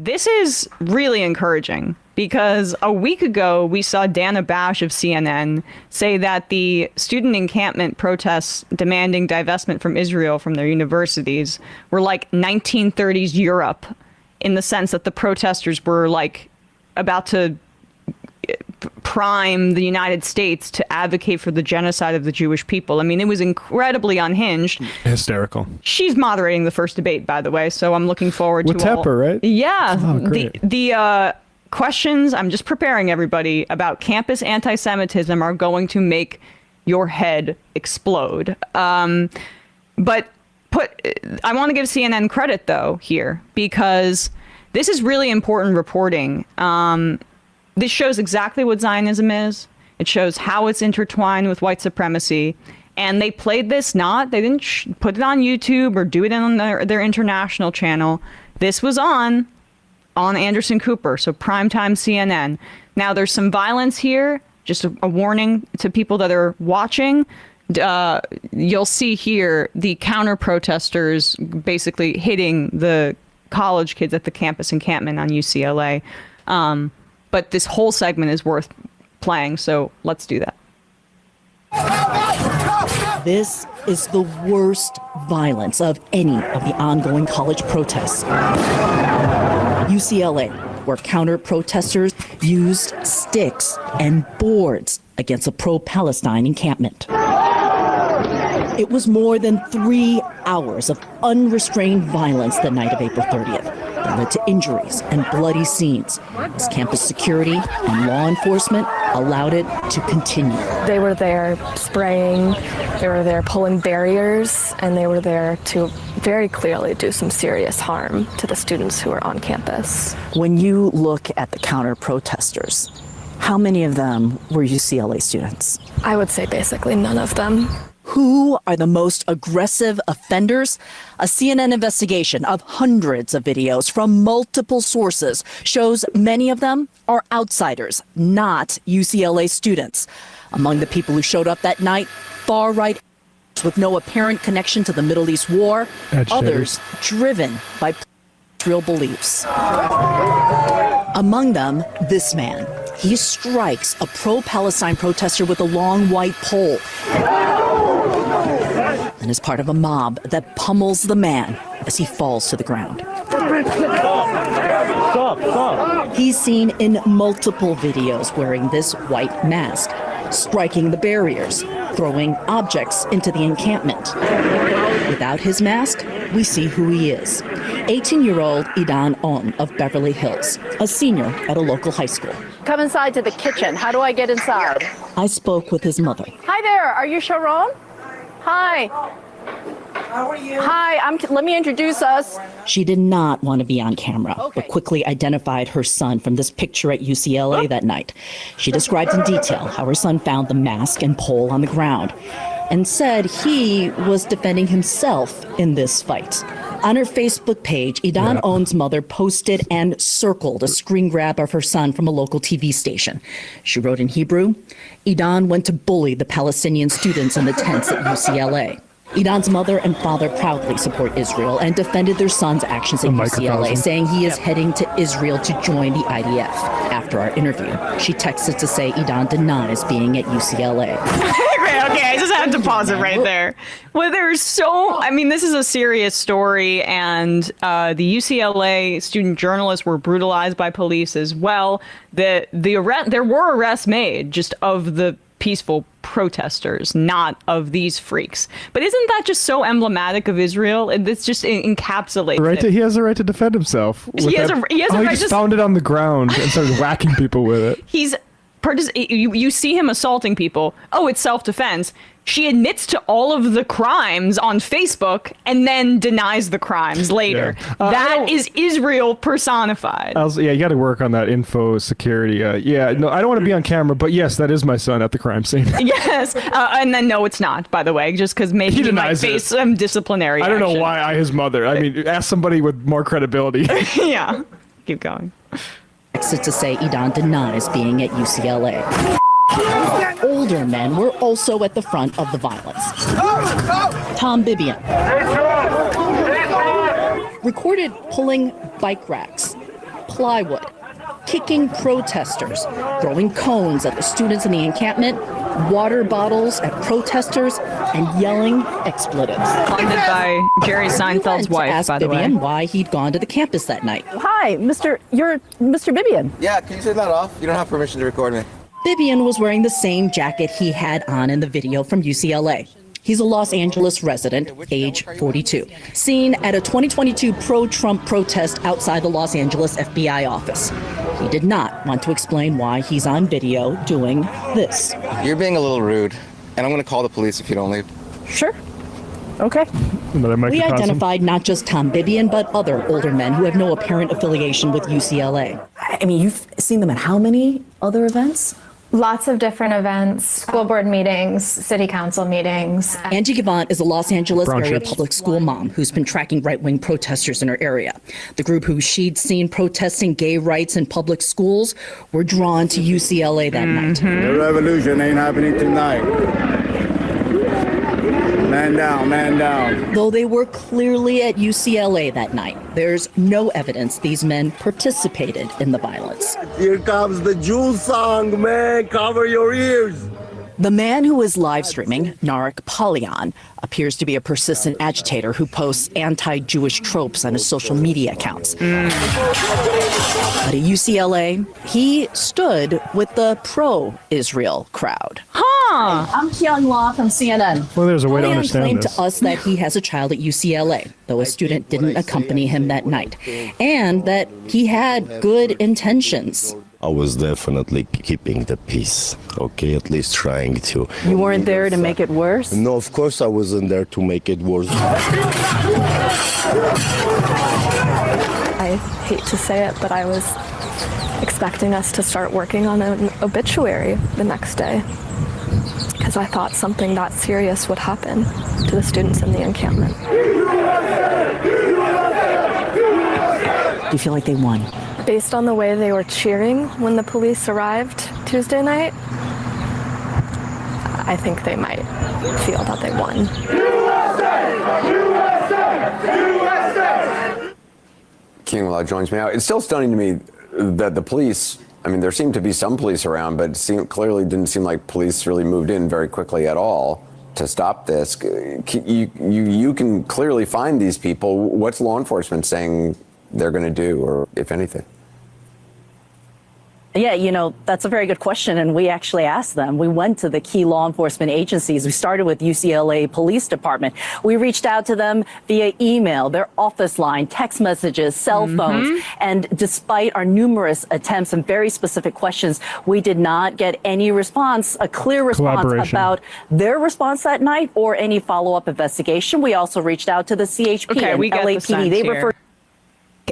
this is really encouraging because a week ago we saw Dana Bash of CNN say that the student encampment protests demanding divestment from Israel from their universities were like 1930s Europe, in the sense that the protesters were like about to prime the United States to advocate for the genocide of the Jewish people. I mean, it was incredibly unhinged. Hysterical. She's moderating the first debate, by the way, so I'm looking forward with to all... Tepper, right? Yeah. Oh, great. The questions, I'm just preparing everybody, about campus anti-Semitism are going to make your head explode. But I want to give CNN credit, though, here, because this is really important reporting. This shows exactly what Zionism is. It shows how it's intertwined with white supremacy. And they played this they didn't put it on YouTube or do it on their international channel. This was on Anderson Cooper, so primetime CNN. Now, there's some violence here. Just a warning to people that are watching. You'll see here the counter-protesters basically hitting the college kids at the campus encampment on UCLA. But this whole segment is worth playing, so let's do that. This is the worst violence of any of the ongoing college protests. UCLA, where counter-protesters used sticks and boards against a pro-Palestine encampment. It was more than 3 hours of unrestrained violence the night of April 30th that led to injuries and bloody scenes, as campus security and law enforcement allowed it to continue. They were there spraying, they were there pulling barriers, and they were there to very clearly do some serious harm to the students who were on campus. When you look at the counter-protesters, how many of them were UCLA students? I would say basically none of them. Who are the most aggressive offenders? A CNN investigation of hundreds of videos from multiple sources shows many of them are outsiders, not UCLA students. Among the people who showed up that night, far-right with no apparent connection to the Middle East war, others driven by real beliefs. Among them, this man. He strikes a pro-Palestine protester with a long white pole and is part of a mob that pummels the man as he falls to the ground. Stop. He's seen in multiple videos wearing this white mask, striking the barriers, throwing objects into the encampment. Without his mask, we see who he is. 18-year-old Idan On of Beverly Hills, a senior at a local high school. Come inside to the kitchen. How do I get inside? I spoke with his mother. Hi there. Are you Sharon? Hi. How are you? Hi. Let me introduce us. She did not want to be on camera, but quickly identified her son from this picture at UCLA that night. She described in detail how her son found the mask and pole on the ground and said he was defending himself in this fight. On her Facebook page, Idan On's mother posted and circled a screen grab of her son from a local TV station. She wrote in Hebrew, Idan went to bully the Palestinian students in the tents at UCLA. Idan's mother and father proudly support Israel and defended their son's actions at UCLA, saying he is heading to Israel to join the IDF. After our interview, she texted to say Idan denies being at UCLA. Okay, I just had to pause it right there. Well, this is a serious story, and the UCLA student journalists were brutalized by police as well. There were arrests made just of the peaceful protesters, not of these freaks. But isn't that just so emblematic of Israel? It's just encapsulates it. He has a right to defend himself. He has a right. He just found it on the ground and started whacking people with it. You see him assaulting people. Oh, it's self-defense. She admits to all of the crimes on Facebook and then denies the crimes later. Yeah. That is Israel personified. You got to work on that info security. No, I don't want to be on camera, but yes, that is my son at the crime scene. Yes, and then no, it's not, by the way, just because maybe he might face some disciplinary action. I don't know why his mother. I mean, ask somebody with more credibility. Yeah, keep going. Texted to say Idan denies being at UCLA. Older men were also at the front of the violence. Tom Bibian recorded pulling bike racks plywood, kicking protesters, throwing cones at the students in the encampment, water bottles at protesters, and yelling expletives. Funded by Jerry Seinfeld's wife, asked by the way. Vivian why he'd gone to the campus that night. Hi, you're Mr. Vivian. Yeah, can you turn that off? You don't have permission to record me. Vivian was wearing the same jacket he had on in the video from UCLA. He's a Los Angeles resident, age 42, seen at a 2022 pro-Trump protest outside the Los Angeles FBI office. He did not want to explain why he's on video doing this. You're being a little rude, and I'm going to call the police if you don't leave. Sure. Okay. Another We microcosm. identified not just Tom Vivian, but other older men who have no apparent affiliation with UCLA. I mean, you've seen them at how many other events? Lots of different events, school board meetings, city council meetings. Angie Gavant is a Los Angeles Brown area chips. public school mom who's been tracking right-wing protesters in her area. The group who she'd seen protesting gay rights in public schools were drawn to UCLA that night. The revolution ain't happening tonight. Man down, man down. Though they were clearly at UCLA that night, there's no evidence these men participated in the violence. Here comes the Jew song, man. Cover your ears. The man who is live streaming, Narek Polyan, appears to be a persistent agitator who posts anti-Jewish tropes on his social media accounts. But at UCLA, he stood with the pro-Israel crowd. I'm Kyung Law from CNN. Well, there's a way to Polyan understand claimed this. to us that he has a child at UCLA, though a student didn't accompany him that night, and that he had good intentions. I was definitely keeping the peace, okay, at least trying to. You weren't there to make it worse? No, of course I wasn't there to make it worse. I hate to say it, but I was expecting us to start working on an obituary the next day because I thought something that serious would happen to the students in the encampment. Do you feel like they won? Based on the way they were cheering when the police arrived Tuesday night, I think they might feel that they won. King Law joins me now. It's still stunning to me that the police, I mean, there seemed to be some police around, but clearly didn't seem like police really moved in very quickly at all to stop this. You can clearly find these people. What's law enforcement saying they're going to do, or if anything? Yeah, that's a very good question. And we actually asked them. We went to the key law enforcement agencies. We started with UCLA Police Department. We reached out to them via email, their office line, text messages, cell phones. And despite our numerous attempts and very specific questions, we did not get any response, a clear response about their response that night or any follow-up investigation. We also reached out to the CHP and we get the LAPD. sense They here. referred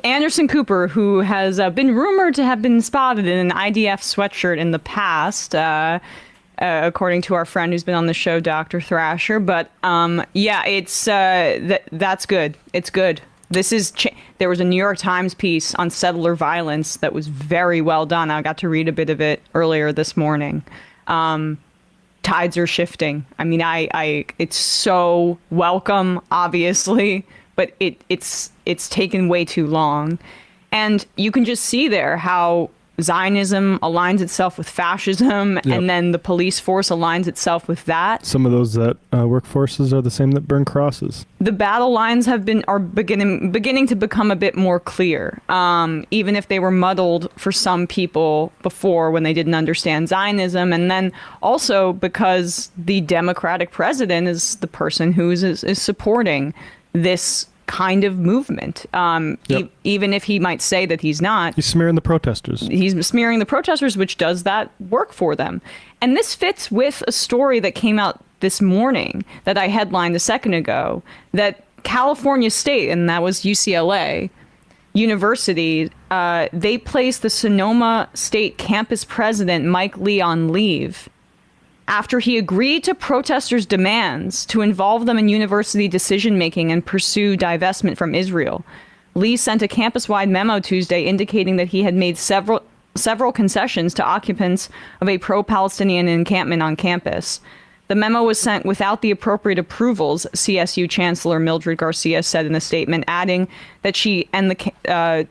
Anderson Cooper, who has been rumored to have been spotted in an IDF sweatshirt in the past, according to our friend who's been on the show, Dr. Thrasher. But yeah, it's that's good. It's good. This is there was a New York Times piece on settler violence that was very well done. I got to read a bit of it earlier this morning. Tides are shifting. I mean, it's so welcome, obviously, but it's taken way too long. And you can just see there how Zionism aligns itself with fascism, and then the police force aligns itself with that. Some of those that workforces are the same that burn crosses. The battle lines are beginning to become a bit more clear, even if they were muddled for some people before when they didn't understand Zionism, and then also because the Democratic president is the person who is supporting this kind of movement. Even if he might say that he's not. He's smearing the protesters. He's smearing the protesters, which does that work for them. And this fits with a story that came out this morning that I headlined a second ago, that California State, and that was UCLA University, they placed the Sonoma State campus president, Mike Lee, on leave after he agreed to protesters' demands to involve them in university decision-making and pursue divestment from Israel. Lee sent a campus-wide memo Tuesday indicating that he had made several concessions to occupants of a pro-Palestinian encampment on campus. The memo was sent without the appropriate approvals, CSU Chancellor Mildred Garcia said in a statement, adding that she and the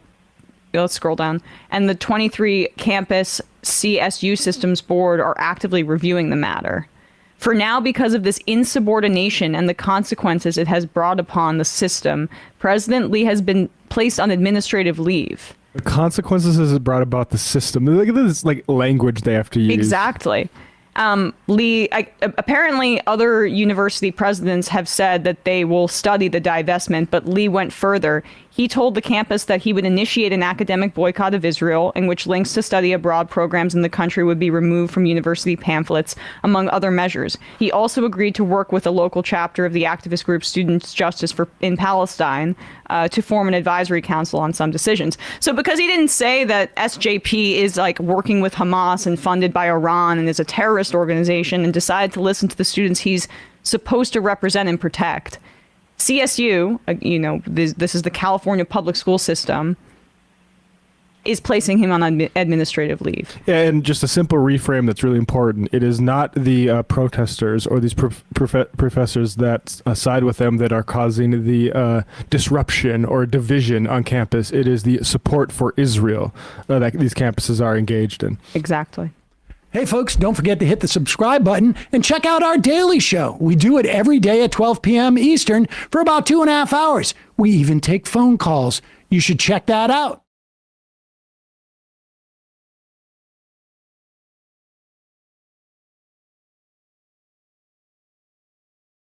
let's scroll down. And the 23 campus CSU systems board are actively reviewing the matter. For now, because of this insubordination and the consequences it has brought upon the system, President Lee has been placed on administrative leave. The consequences is brought about the system. Look at this language they have to use. Exactly. Lee, apparently other university presidents have said that they will study the divestment, but Lee went further. He told the campus that he would initiate an academic boycott of Israel, in which links to study abroad programs in the country would be removed from university pamphlets, among other measures. He also agreed to work with a local chapter of the activist group Students' Justice in Palestine to form an advisory council on some decisions. So because he didn't say that SJP is working with Hamas and funded by Iran and is a terrorist organization, and decided to listen to the students he's supposed to represent and protect, CSU, this is the California public school system, is placing him on administrative leave. Yeah, and just a simple reframe that's really important. It is not the protesters or these professors that side with them that are causing the disruption or division on campus. It is the support for Israel that these campuses are engaged in. Exactly. Hey, folks, don't forget to hit the subscribe button and check out our daily show. We do it every day at 12 p.m. Eastern for about 2.5 hours. We even take phone calls. You should check that out.